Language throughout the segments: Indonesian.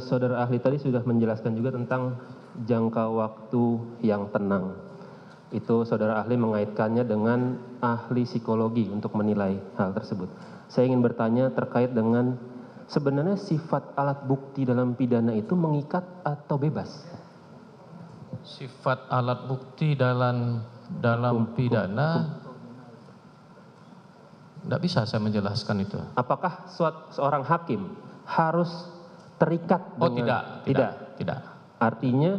saudara ahli tadi sudah menjelaskan juga tentang jangka waktu yang tenang. Itu saudara ahli mengaitkannya dengan ahli psikologi untuk menilai hal tersebut. Saya ingin bertanya terkait dengan sebenarnya sifat alat bukti dalam pidana itu mengikat atau bebas? Sifat alat bukti dalam pidana, tidak bisa saya menjelaskan itu. Apakah seorang hakim harus terikat dengan... Tidak. Artinya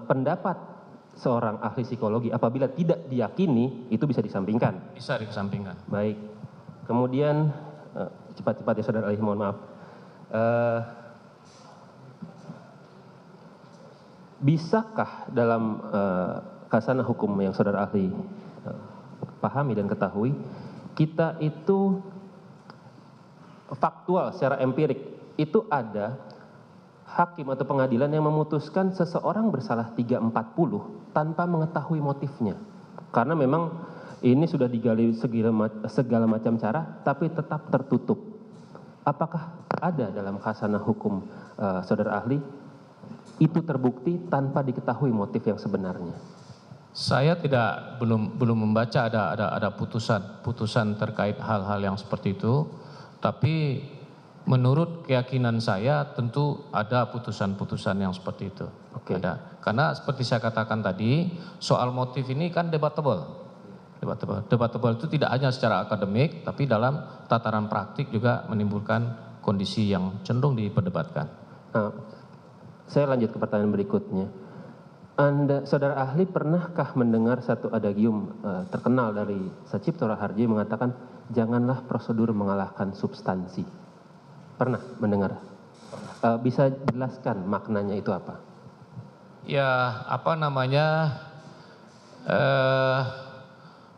pendapat seorang ahli psikologi apabila tidak diyakini itu bisa disampingkan. Bisa dikesampingkan. Baik. Kemudian cepat-cepat ya saudara ahli, mohon maaf. Bisakah dalam khasanah hukum yang saudara ahli pahami dan ketahui, kita itu faktual secara empirik itu ada hakim atau pengadilan yang memutuskan seseorang bersalah 340 tanpa mengetahui motifnya. Karena memang ini sudah digali segala macam cara tapi tetap tertutup. Apakah ada dalam khasanah hukum saudara ahli itu terbukti tanpa diketahui motif yang sebenarnya? Saya belum membaca ada putusan terkait hal-hal yang seperti itu, tapi menurut keyakinan saya tentu ada putusan-putusan yang seperti itu. Oke. Ada. Karena seperti saya katakan tadi, soal motif ini kan debatable. Debatable itu tidak hanya secara akademik, tapi dalam tataran praktik juga menimbulkan kondisi yang cenderung diperdebatkan. Saya lanjut ke pertanyaan berikutnya. Saudara ahli pernahkah mendengar satu adagium terkenal dari Sacipto Raharjo mengatakan janganlah prosedur mengalahkan substansi? Pernah mendengar? Bisa jelaskan maknanya itu apa? Ya,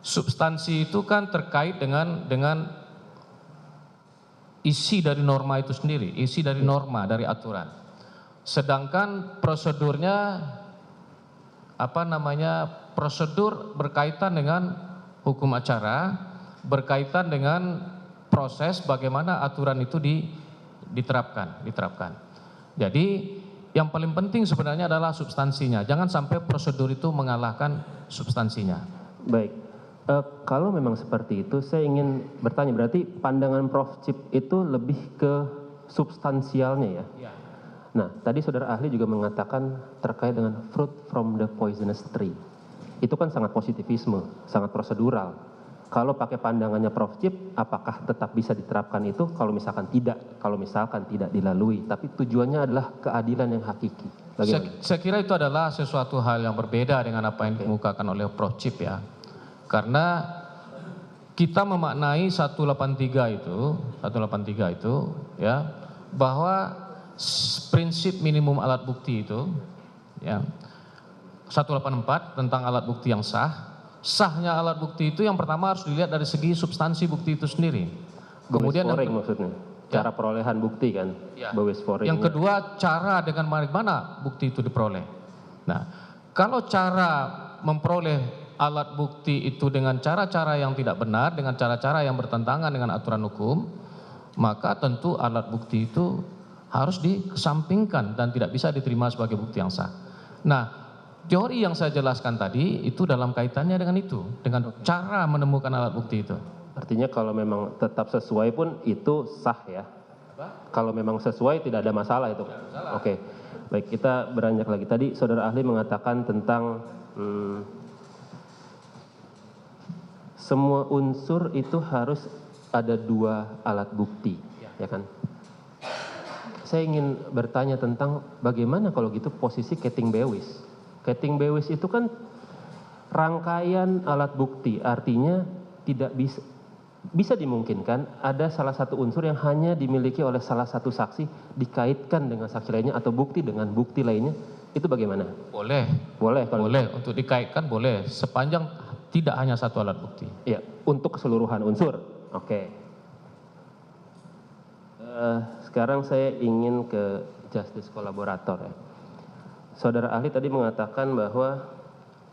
substansi itu kan terkait dengan isi dari norma itu sendiri, isi dari norma, dari aturan. Sedangkan prosedurnya prosedur berkaitan dengan hukum acara, berkaitan dengan proses bagaimana aturan itu diterapkan. Jadi yang paling penting sebenarnya adalah substansinya. Jangan sampai prosedur itu mengalahkan substansinya. Baik. Kalau memang seperti itu, saya ingin bertanya, berarti pandangan Prof. Cip itu lebih ke substansialnya ya? Ya. Nah, tadi saudara ahli juga mengatakan terkait dengan fruit from the poisonous tree. Itu kan sangat positivisme, sangat prosedural. Kalau pakai pandangannya Prof. Cip, apakah tetap bisa diterapkan itu? Kalau misalkan tidak dilalui, tapi tujuannya adalah keadilan yang hakiki. Saya kira itu adalah sesuatu hal yang berbeda dengan apa yang dikemukakan oleh Prof. Cip ya. Karena kita memaknai 183 itu ya, bahwa prinsip minimum alat bukti itu ya, 184 tentang alat bukti yang sahnya alat bukti itu yang pertama harus dilihat dari segi substansi bukti itu sendiri. Kemudian maksudnya cara perolehan bukti kan ya. Yang kedua cara dengan mana bukti itu diperoleh. Nah, kalau cara memperoleh alat bukti itu dengan cara-cara yang tidak benar, dengan cara-cara yang bertentangan dengan aturan hukum, maka tentu alat bukti itu harus dikesampingkan dan tidak bisa diterima sebagai bukti yang sah. Nah, teori yang saya jelaskan tadi itu dalam kaitannya dengan itu, dengan cara menemukan alat bukti itu. Artinya kalau memang tetap sesuai pun itu sah ya? Kalau memang sesuai tidak ada masalah itu? Oke, baik, kita beranjak lagi. Tadi saudara ahli mengatakan tentang semua unsur itu harus ada 2 alat bukti, ya kan? Saya ingin bertanya tentang bagaimana kalau gitu posisi Keting Bewis. Keting Bewis itu kan rangkaian alat bukti, artinya tidak bisa dimungkinkan ada salah satu unsur yang hanya dimiliki oleh salah satu saksi dikaitkan dengan saksi lainnya atau bukti dengan bukti lainnya. Itu bagaimana? Boleh kalau untuk dikaitkan, boleh sepanjang tidak hanya satu alat bukti. Iya, untuk keseluruhan unsur. Oke. Sekarang saya ingin ke justice kolaborator ya. Saudara ahli tadi mengatakan bahwa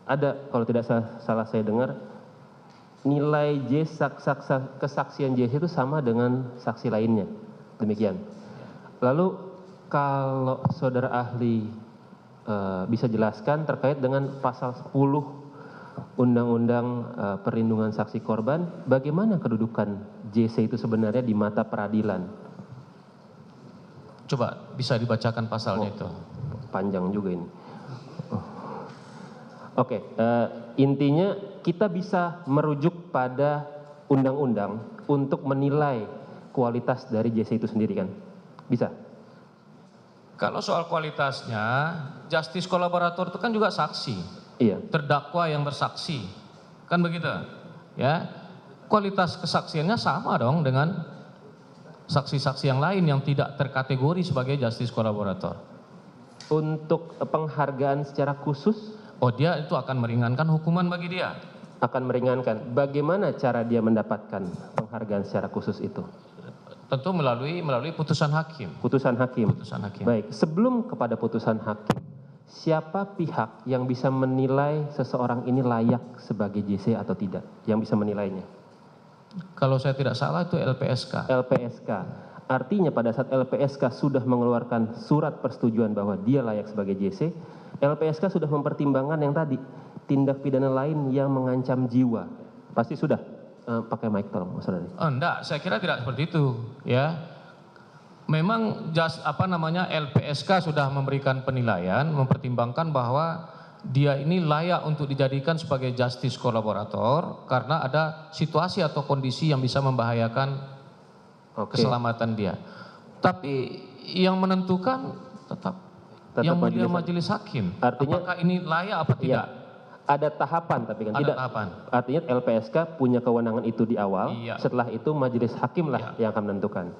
ada, kalau tidak salah saya dengar, nilai J kesaksian J itu sama dengan saksi lainnya. Demikian. Lalu Kalau saudara ahli bisa jelaskan terkait dengan pasal 10 Undang-Undang Perlindungan Saksi Korban, bagaimana kedudukan JC itu sebenarnya di mata peradilan? Coba bisa dibacakan pasalnya itu. Panjang juga ini. Oke, intinya kita bisa merujuk pada undang-undang untuk menilai kualitas dari JC itu sendiri kan? Bisa? Kalau soal kualitasnya, justice kolaborator itu kan juga saksi. Iya. Terdakwa yang bersaksi. Kan begitu? Ya. Kualitas kesaksiannya sama dong dengan saksi-saksi yang lain yang tidak terkategori sebagai justice kolaborator. Untuk penghargaan secara khusus? Oh, dia itu akan meringankan hukuman bagi dia. Akan meringankan. Bagaimana cara dia mendapatkan penghargaan secara khusus itu? Tentu melalui putusan hakim. Putusan hakim. Putusan hakim. Baik, sebelum kepada putusan hakim, siapa pihak yang bisa menilai seseorang ini layak sebagai JC atau tidak? Yang bisa menilainya? Kalau saya tidak salah itu LPSK. LPSK. Artinya pada saat LPSK sudah mengeluarkan surat persetujuan bahwa dia layak sebagai JC, LPSK sudah mempertimbangkan yang tadi, tindak pidana lain yang mengancam jiwa. Pasti sudah. Pakai mic tolong, Mas Saudari. Enggak, saya kira tidak seperti itu, ya. Memang LPSK sudah memberikan penilaian, mempertimbangkan bahwa dia ini layak untuk dijadikan sebagai justice kolaborator karena ada situasi atau kondisi yang bisa membahayakan keselamatan dia. Tapi yang menentukan tetap yang mulia majelis hakim. Artinya, apakah ini layak apa tidak? Iya, ada tahapan tapi kan ada tidak. Tahapan. Artinya LPSK punya kewenangan itu di awal. Iya. Setelah itu majelis hakim lah yang akan menentukan.